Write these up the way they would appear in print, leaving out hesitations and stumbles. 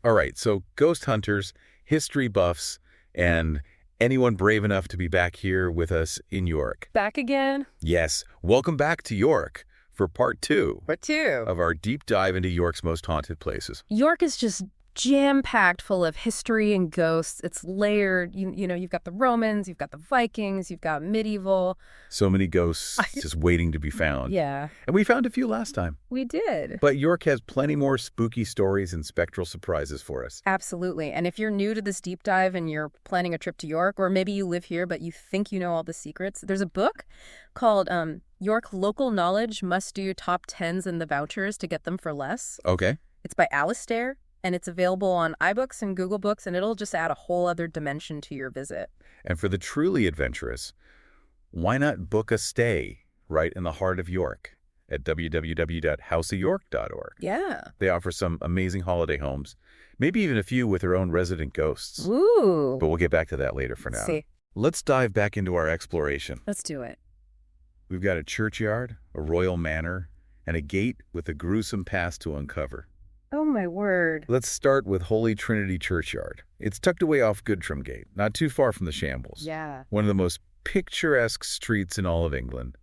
All right, so ghost hunters, history buffs, and anyone brave enough to be back here with us in York. Back again? Yes, welcome back to York for part two What two? of our deep dive into York's most haunted places. York is just jam-packed full of history and ghosts. It's layered. You've got the Romans, you've got the Vikings, you've got medieval. So many ghosts just waiting to be found. Yeah, And we found a few last time. we did. But York has plenty more spooky stories and spectral surprises for us. Absolutely. And if you're new to this deep dive and you're planning a trip to York, or maybe you live here but you think you know all the secrets, there's a book called York Local Knowledge Must Do Top 10s and the Vouchers to Get Them for Less. Okay. It's by Alistair, and it's available on iBooks and Google Books, and it'll just add a whole other dimension to your visit. And for the truly adventurous, why not book a stay right in the heart of York at www.houseofyork.org? Yeah. They offer some amazing holiday homes, maybe even a few with their own resident ghosts. Ooh. But we'll get back to that later for now. Let's see. Let's dive back into our exploration. Let's do it. We've got a churchyard, a royal manor, and a gate with a gruesome past to uncover. Oh, my word. Let's start with Holy Trinity Churchyard. It's tucked away off Goodtrim Gate, not too far from the Shambles. Yeah. One of the most picturesque streets in all of England.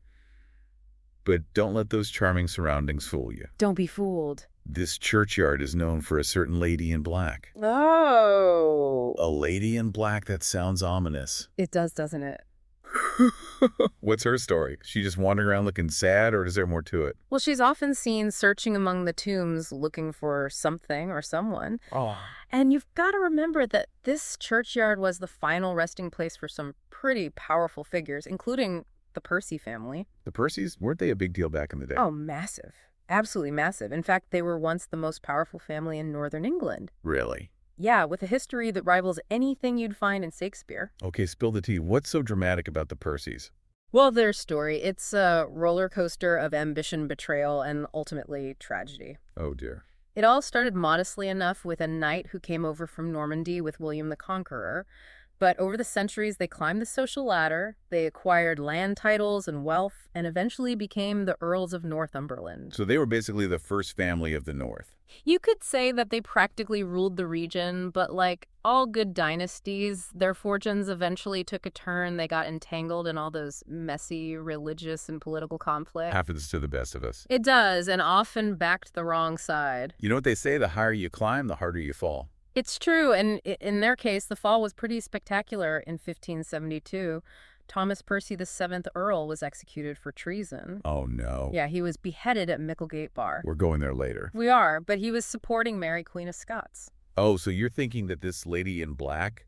But don't let those charming surroundings fool you. Don't be fooled. This churchyard is known for a certain lady in black. Oh. A lady in black? That sounds ominous. It does, doesn't it? What's her story? She just wandering around looking sad, or is there more to it? Well, she's often seen searching among the tombs looking for something or someone. Oh. And you've got to remember that this churchyard was the final resting place for some pretty powerful figures, including the Percy family. The Percys, weren't they a big deal back in the day? Oh, massive. Absolutely massive. In fact, they were once the most powerful family in northern England. Really? Yeah, with a history that rivals anything you'd find in Shakespeare. Okay, spill the tea. What's so dramatic about the Percys? Well, their story, it's a roller coaster of ambition, betrayal, and ultimately tragedy. Oh, dear. It all started modestly enough with a knight who came over from Normandy with William the Conqueror. But over the centuries, they climbed the social ladder, they acquired land titles and wealth, and eventually became the Earls of Northumberland. So they were basically the first family of the North. You could say that they practically ruled the region, but like all good dynasties, their fortunes eventually took a turn. They got entangled in all those messy religious and political conflicts. Happens to the best of us. It does, and often backed the wrong side. You know what they say? The higher you climb, the harder you fall. It's true, and in their case, the fall was pretty spectacular in 1572. Thomas Percy VII Earl was executed for treason. Oh, no. Yeah, he was beheaded at Micklegate Bar. We're going there later. We are, but he was supporting Mary, Queen of Scots. Oh, so you're thinking that this lady in black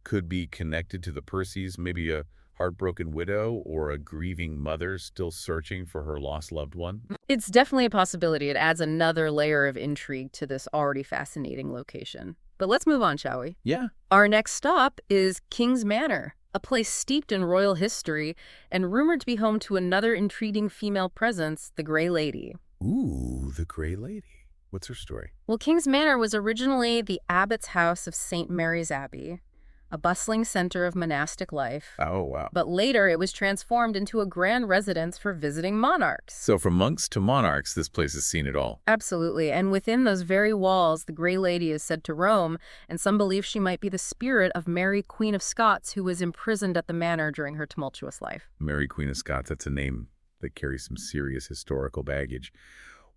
could be connected to the Percys, maybe a heartbroken widow or a grieving mother still searching for her lost loved one? It's definitely a possibility. It adds another layer of intrigue to this already fascinating location. But let's move on, shall we? Yeah. Our next stop is King's Manor, a place steeped in royal history and rumored to be home to another intriguing female presence, the Grey Lady. Ooh, the Grey Lady. What's her story? Well, King's Manor was originally the abbot's house of St. Mary's Abbey, a bustling center of monastic life. Oh, wow. But later it was transformed into a grand residence for visiting monarchs. So from monks to monarchs, this place has seen it all. Absolutely. And within those very walls, the Grey Lady is said to roam, and some believe she might be the spirit of Mary, Queen of Scots, who was imprisoned at the manor during her tumultuous life. Mary, Queen of Scots, that's a name that carries some serious historical baggage.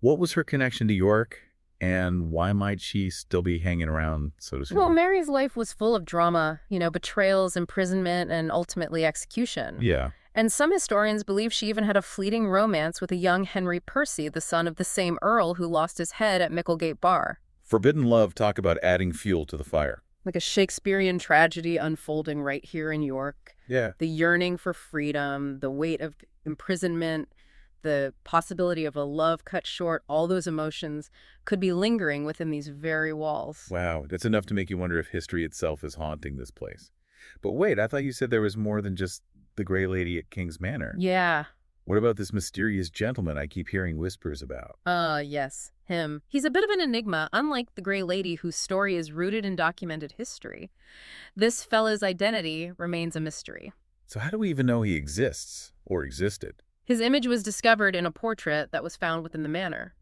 What was her connection to York? And why might she still be hanging around, so to speak? Well, Mary's life was full of drama, betrayals, imprisonment, and ultimately execution. Yeah. And some historians believe she even had a fleeting romance with a young Henry Percy, the son of the same earl who lost his head at Micklegate Bar. Forbidden love, talk about adding fuel to the fire. Like a Shakespearean tragedy unfolding right here in York. Yeah. The yearning for freedom, the weight of imprisonment, the possibility of a love cut short, all those emotions could be lingering within these very walls. Wow, that's enough to make you wonder if history itself is haunting this place. But wait, I thought you said there was more than just the Grey Lady at King's Manor. Yeah. What about this mysterious gentleman I keep hearing whispers about? Yes, him. He's a bit of an enigma, unlike the Grey Lady whose story is rooted in documented history. This fella's identity remains a mystery. So how do we even know he exists or existed? His image was discovered in a portrait that was found within the manor.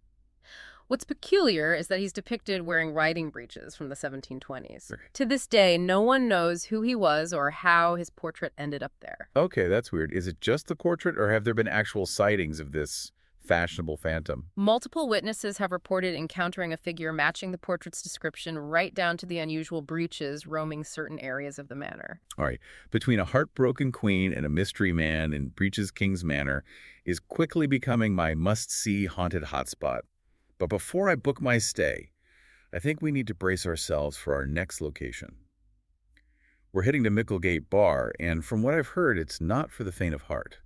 What's peculiar is that he's depicted wearing riding breeches from the 1720s. Right. To this day, no one knows who he was or how his portrait ended up there. Okay, that's weird. Is it just the portrait, or have there been actual sightings of this fashionable phantom? Multiple witnesses have reported encountering a figure matching the portrait's description, right down to the unusual breeches roaming certain areas of the manor. All right, between a heartbroken queen and a mystery man in Breeches King's Manor is quickly becoming my must-see haunted hotspot. But before I book my stay, I think we need to brace ourselves for our next location. We're heading to Micklegate Bar, and from what I've heard, it's not for the faint of heart.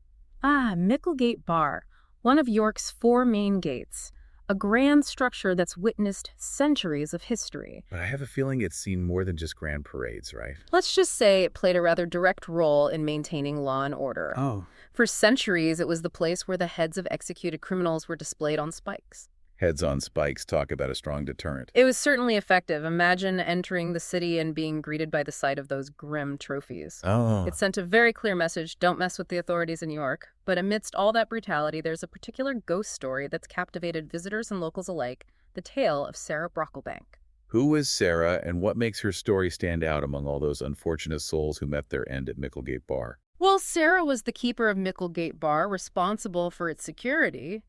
Ah, Micklegate Bar, one of York's four main gates, a grand structure that's witnessed centuries of history. But I have a feeling it's seen more than just grand parades, right? Let's just say it played a rather direct role in maintaining law and order. Oh. For centuries, it was the place where the heads of executed criminals were displayed on spikes. Heads on spikes, talk about a strong deterrent. It was certainly effective. Imagine entering the city and being greeted by the sight of those grim trophies. Oh. It sent a very clear message: don't mess with the authorities in York. But amidst all that brutality, there's a particular ghost story that's captivated visitors and locals alike: the tale of Sarah Brocklebank. Who was Sarah, and what makes her story stand out among all those unfortunate souls who met their end at Micklegate Bar? Well, Sarah was the keeper of Micklegate Bar, responsible for its security.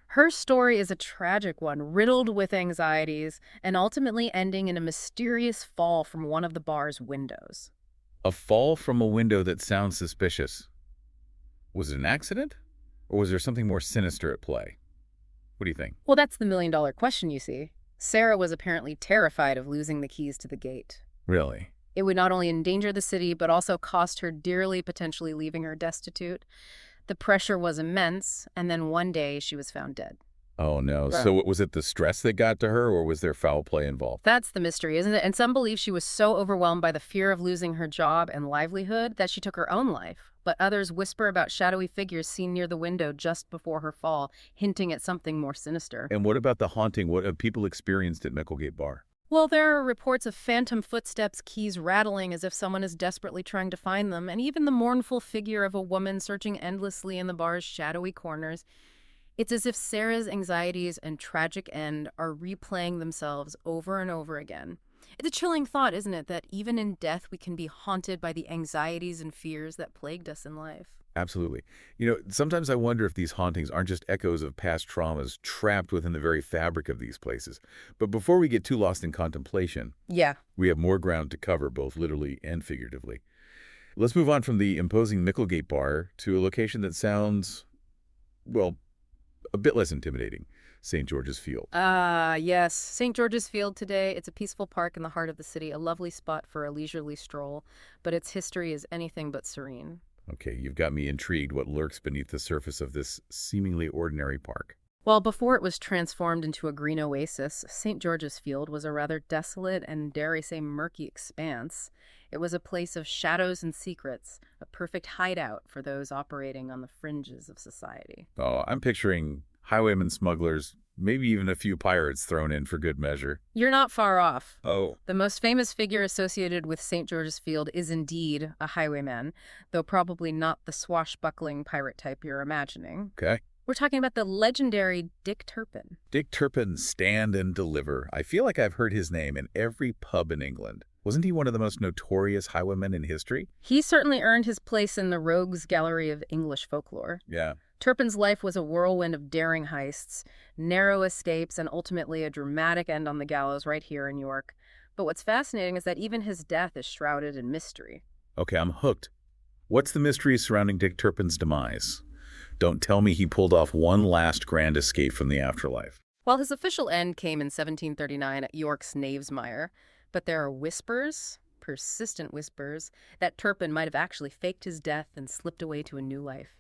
Her story is a tragic one, riddled with anxieties, and ultimately ending in a mysterious fall from one of the bar's windows. A fall from a window that sounds suspicious. Was it an accident? Or was there something more sinister at play? What do you think? Well, that's the million-dollar question, you see. Sarah was apparently terrified of losing the keys to the gate. Really? It would not only endanger the city, but also cost her dearly, potentially leaving her destitute. The pressure was immense, and then one day she was found dead. Oh, no. Right. So was it the stress that got to her, or was there foul play involved? That's the mystery, isn't it? And some believe she was so overwhelmed by the fear of losing her job and livelihood that she took her own life. But others whisper about shadowy figures seen near the window just before her fall, hinting at something more sinister. And what about the haunting? What have people experienced at Micklegate Bar? Well, there are reports of phantom footsteps, keys rattling as if someone is desperately trying to find them, and even the mournful figure of a woman searching endlessly in the bar's shadowy corners. It's as if Sarah's anxieties and tragic end are replaying themselves over and over again. It's a chilling thought, isn't it, that even in death we can be haunted by the anxieties and fears that plagued us in life. Absolutely. You know, sometimes I wonder if these hauntings aren't just echoes of past traumas trapped within the very fabric of these places. But before we get too lost in contemplation, Yeah. we have more ground to cover, both literally and figuratively. Let's move on from the imposing Micklegate Bar to a location that sounds, well, a bit less intimidating: St. George's Field. Yes. St. George's Field today. It's a peaceful park in the heart of the city, a lovely spot for a leisurely stroll, but its history is anything but serene. Okay, you've got me intrigued. What lurks beneath the surface of this seemingly ordinary park? Well, before it was transformed into a green oasis, St. George's Field was a rather desolate and, dare I say, murky expanse. It was a place of shadows and secrets, a perfect hideout for those operating on the fringes of society. Oh, I'm picturing highwaymen, smugglers, maybe even a few pirates thrown in for good measure. You're not far off. Oh. The most famous figure associated with St. George's Field is indeed a highwayman, though probably not the swashbuckling pirate type you're imagining. Okay. We're talking about the legendary Dick Turpin. Dick Turpin, stand and deliver. I feel like I've heard his name in every pub in England. Wasn't he one of the most notorious highwaymen in history? He certainly earned his place in the rogues gallery of English folklore. Yeah. Turpin's life was a whirlwind of daring heists, narrow escapes, and ultimately a dramatic end on the gallows right here in York. But what's fascinating is that even his death is shrouded in mystery. Okay, I'm hooked. What's the mystery surrounding Dick Turpin's demise? Don't tell me he pulled off one last grand escape from the afterlife. Well, his official end came in 1739 at York's Knavesmire, but there are whispers, persistent whispers, that Turpin might have actually faked his death and slipped away to a new life.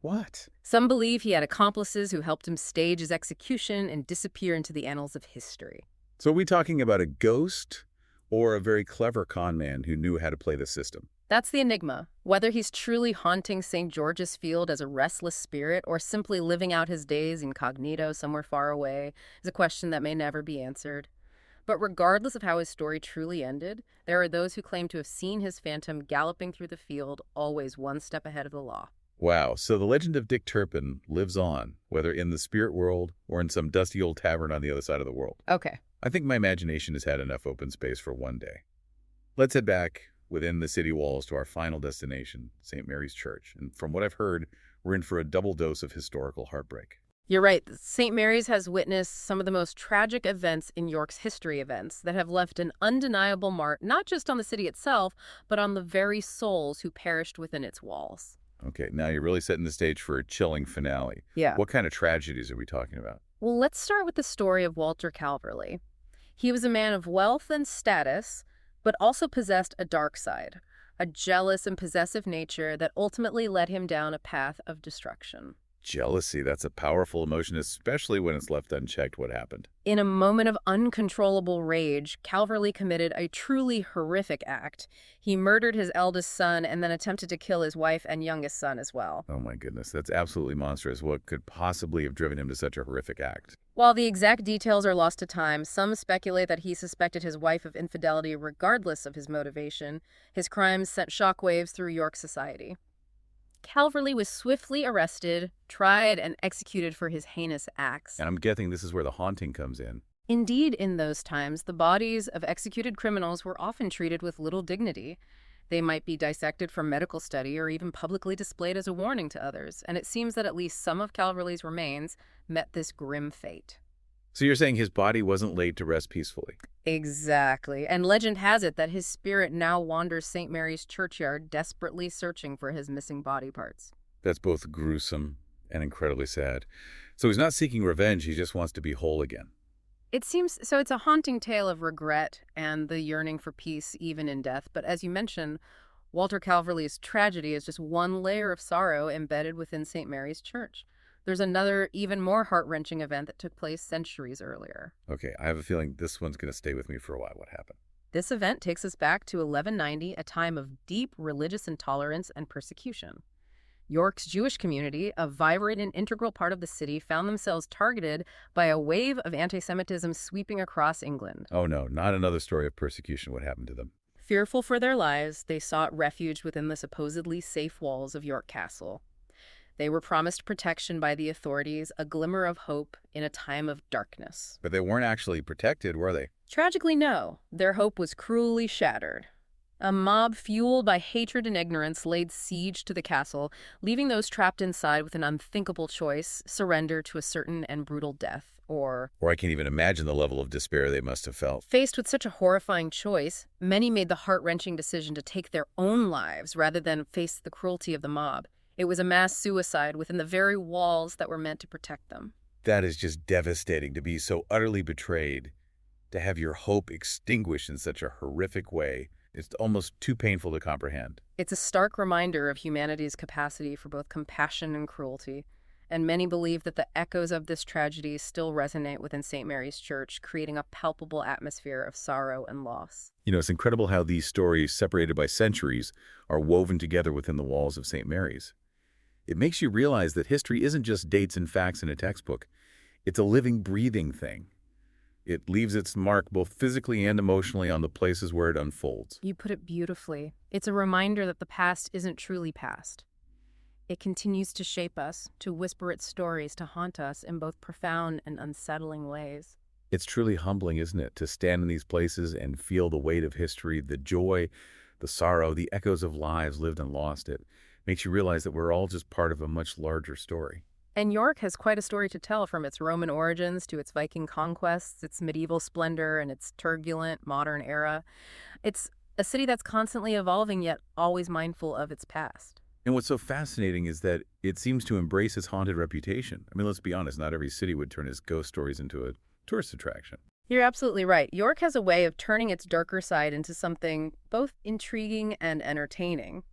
What? Some believe he had accomplices who helped him stage his execution and disappear into the annals of history. So are we talking about a ghost or a very clever con man who knew how to play the system? That's the enigma. Whether he's truly haunting St. George's Field as a restless spirit or simply living out his days incognito somewhere far away is a question that may never be answered. But regardless of how his story truly ended, there are those who claim to have seen his phantom galloping through the field, always one step ahead of the law. Wow, so the legend of Dick Turpin lives on, whether in the spirit world or in some dusty old tavern on the other side of the world. Okay. I think my imagination has had enough open space for one day. Let's head back within the city walls to our final destination, St. Mary's Church. And from what I've heard, we're in for a double dose of historical heartbreak. You're right. St. Mary's has witnessed some of the most tragic events in York's history events that have left an undeniable mark not just on the city itself, but on the very souls who perished within its walls. Okay, now you're really setting the stage for a chilling finale. Yeah. What kind of tragedies are we talking about? Well, let's start with the story of Walter Calverley. He was a man of wealth and status, but also possessed a dark side, a jealous and possessive nature that ultimately led him down a path of destruction. Jealousy, that's a powerful emotion, especially when it's left unchecked. What happened? In a moment of uncontrollable rage, Calverley committed a truly horrific act. He murdered his eldest son and then attempted to kill his wife and youngest son as well. Oh my goodness, that's absolutely monstrous. What could possibly have driven him to such a horrific act? While the exact details are lost to time, some speculate that he suspected his wife of infidelity regardless of his motivation. His crimes sent shockwaves through York society. Calverley was swiftly arrested, tried, and executed for his heinous acts. And I'm guessing this is where the haunting comes in. Indeed, in those times, the bodies of executed criminals were often treated with little dignity. They might be dissected for medical study or even publicly displayed as a warning to others, and it seems that at least some of Calverley's remains met this grim fate. So you're saying his body wasn't laid to rest peacefully? Exactly. And legend has it that his spirit now wanders St. Mary's churchyard, desperately searching for his missing body parts. That's both gruesome and incredibly sad. So he's not seeking revenge, he just wants to be whole again. It seems so. It's a haunting tale of regret and the yearning for peace, even in death. But as you mentioned, Walter Calverley's tragedy is just one layer of sorrow embedded within St. Mary's Church. There's another, even more heart-wrenching event that took place centuries earlier. Okay, I have a feeling this one's going to stay with me for a while. What happened? This event takes us back to 1190, a time of deep religious intolerance and persecution. York's Jewish community, a vibrant and integral part of the city, found themselves targeted by a wave of anti-Semitism sweeping across England. Oh no, not another story of persecution. What happened to them? Fearful for their lives, they sought refuge within the supposedly safe walls of York Castle. They were promised protection by the authorities, a glimmer of hope in a time of darkness. But they weren't actually protected, were they? Tragically, no. Their hope was cruelly shattered. A mob fueled by hatred and ignorance laid siege to the castle, leaving those trapped inside with an unthinkable choice: surrender to a certain and brutal death, or I can't even imagine the level of despair they must have felt. faced with such a horrifying choice, many made the heart-wrenching decision to take their own lives rather than face the cruelty of the mob. It was a mass suicide within the very walls that were meant to protect them. That is just devastating, to be so utterly betrayed, to have your hope extinguished in such a horrific way. It's almost too painful to comprehend. It's a stark reminder of humanity's capacity for both compassion and cruelty, and many believe that the echoes of this tragedy still resonate within St. Mary's Church, creating a palpable atmosphere of sorrow and loss. You know, it's incredible how these stories, separated by centuries, are woven together within the walls of St. Mary's. It makes you realize that history isn't just dates and facts in a textbook. It's a living, breathing thing. It leaves its mark both physically and emotionally on the places where it unfolds. You put it beautifully. It's a reminder that the past isn't truly past. It continues to shape us, to whisper its stories, to haunt us in both profound and unsettling ways. It's truly humbling, isn't it, to stand in these places and feel the weight of history, the joy, the sorrow, the echoes of lives lived and lost. It makes you realize that we're all just part of a much larger story. And York has quite a story to tell, from its Roman origins to its Viking conquests, its medieval splendor, and its turbulent modern era. It's a city that's constantly evolving, yet always mindful of its past. And what's so fascinating is that it seems to embrace its haunted reputation. I mean, let's be honest, not every city would turn its ghost stories into a tourist attraction. You're absolutely right. York has a way of turning its darker side into something both intriguing and entertaining.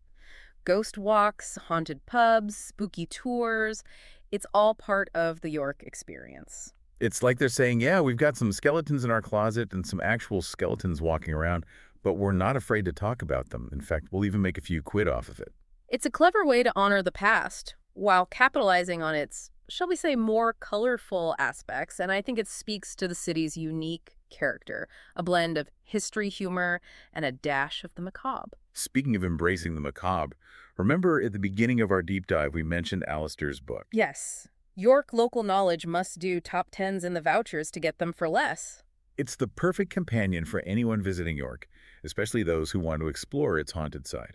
Ghost walks, haunted pubs, spooky tours. It's all part of the York experience. It's like they're saying, yeah, we've got some skeletons in our closet and some actual skeletons walking around, but we're not afraid to talk about them. In fact, we'll even make a few quid off of it. It's a clever way to honor the past while capitalizing on its, shall we say, more colorful aspects, and I think it speaks to the city's unique character, a blend of history, humor, and a dash of the macabre. Speaking of embracing the macabre, remember at the beginning of our deep dive we mentioned Alistair's book. Yes. York local knowledge must do top tens in the vouchers to get them for less. It's the perfect companion for anyone visiting York, especially those who want to explore its haunted side.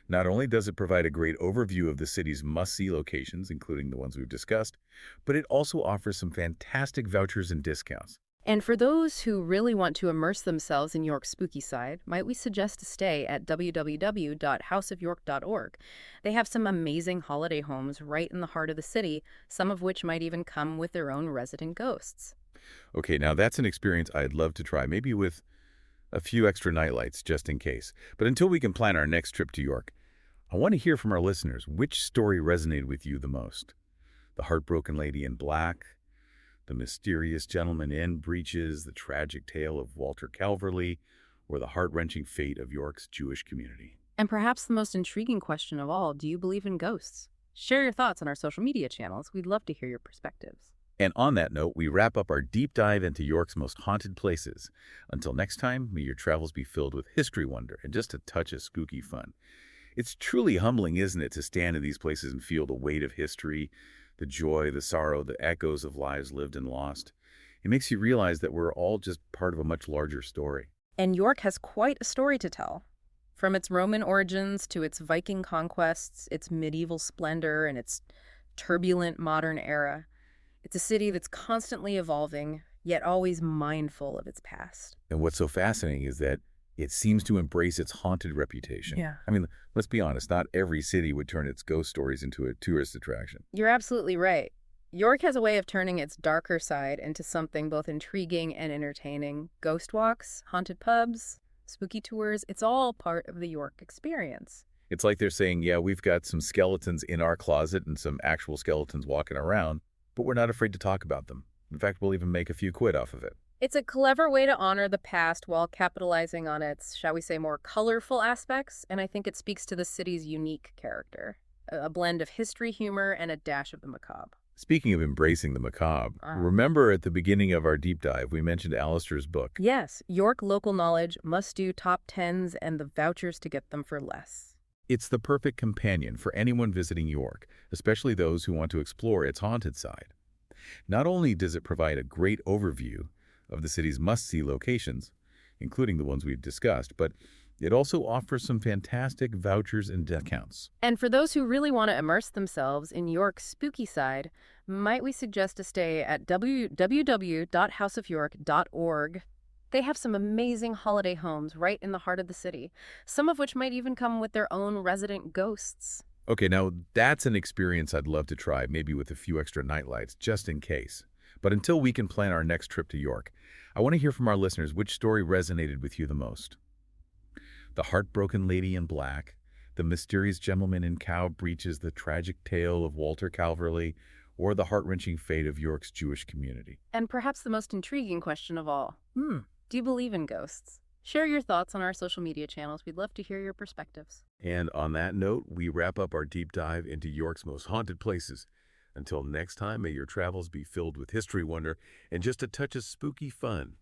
Not only does it provide a great overview of the city's must-see locations, including the ones we've discussed, but it also offers some fantastic vouchers and discounts. And for those who really want to immerse themselves in York's spooky side, might we suggest a stay at www.houseofyork.org? They have some amazing holiday homes right in the heart of the city, some of which might even come with their own resident ghosts. Okay, now that's an experience I'd love to try, maybe with a few extra nightlights just in case. But until we can plan our next trip to York, I want to hear from our listeners which story resonated with you the most. The heartbroken lady in black, the mysterious gentleman in breeches, the tragic tale of Walter Calverley, or the heart-wrenching fate of York's Jewish community. And perhaps the most intriguing question of all, do you believe in ghosts? Share your thoughts on our social media channels. We'd love to hear your perspectives. And on that note, we wrap up our deep dive into York's most haunted places. Until next time, may your travels be filled with history wonder and just a touch of spooky fun. It's truly humbling, isn't it, to stand in these places and feel the weight of history, the joy, the sorrow, the echoes of lives lived and lost. It makes you realize that we're all just part of a much larger story. And York has quite a story to tell. From its Roman origins to its Viking conquests, its medieval splendor, and its turbulent modern era. It's a city that's constantly evolving, yet always mindful of its past. And what's so fascinating is that it seems to embrace its haunted reputation. Yeah. I mean, let's be honest, not every city would turn its ghost stories into a tourist attraction. You're absolutely right. York has a way of turning its darker side into something both intriguing and entertaining. Ghost walks, haunted pubs, spooky tours, it's all part of the York experience. It's like they're saying, yeah, we've got some skeletons in our closet and some actual skeletons walking around, but we're not afraid to talk about them. In fact, we'll even make a few quid off of it. It's a clever way to honor the past while capitalizing on its, shall we say, more colorful aspects, and I think it speaks to the city's unique character. A blend of history, humor, and a dash of the macabre. Speaking of embracing the macabre, remember at the beginning of our deep dive, we mentioned Alistair's book. Yes, York local knowledge must do top tens and the vouchers to get them for less. It's the perfect companion for anyone visiting York, especially those who want to explore its haunted side. Not only does it provide a great overview of the city's must-see locations, including the ones we've discussed, but it also offers some fantastic vouchers and discounts. And for those who really want to immerse themselves in York's spooky side, might we suggest a stay at www.houseofyork.org? They have some amazing holiday homes right in the heart of the city, some of which might even come with their own resident ghosts. Okay, now that's an experience I'd love to try, maybe with a few extra nightlights, just in case. But until we can plan our next trip to York, I want to hear from our listeners which story resonated with you the most. The heartbroken lady in black, the mysterious gentleman in cow breeches, the tragic tale of Walter Calverley, or the heart-wrenching fate of York's Jewish community. And perhaps the most intriguing question of all, do you believe in ghosts? Share your thoughts on our social media channels. We'd love to hear your perspectives. And on that note, we wrap up our deep dive into York's most haunted places. Until next time, may your travels be filled with history wonder and just a touch of spooky fun.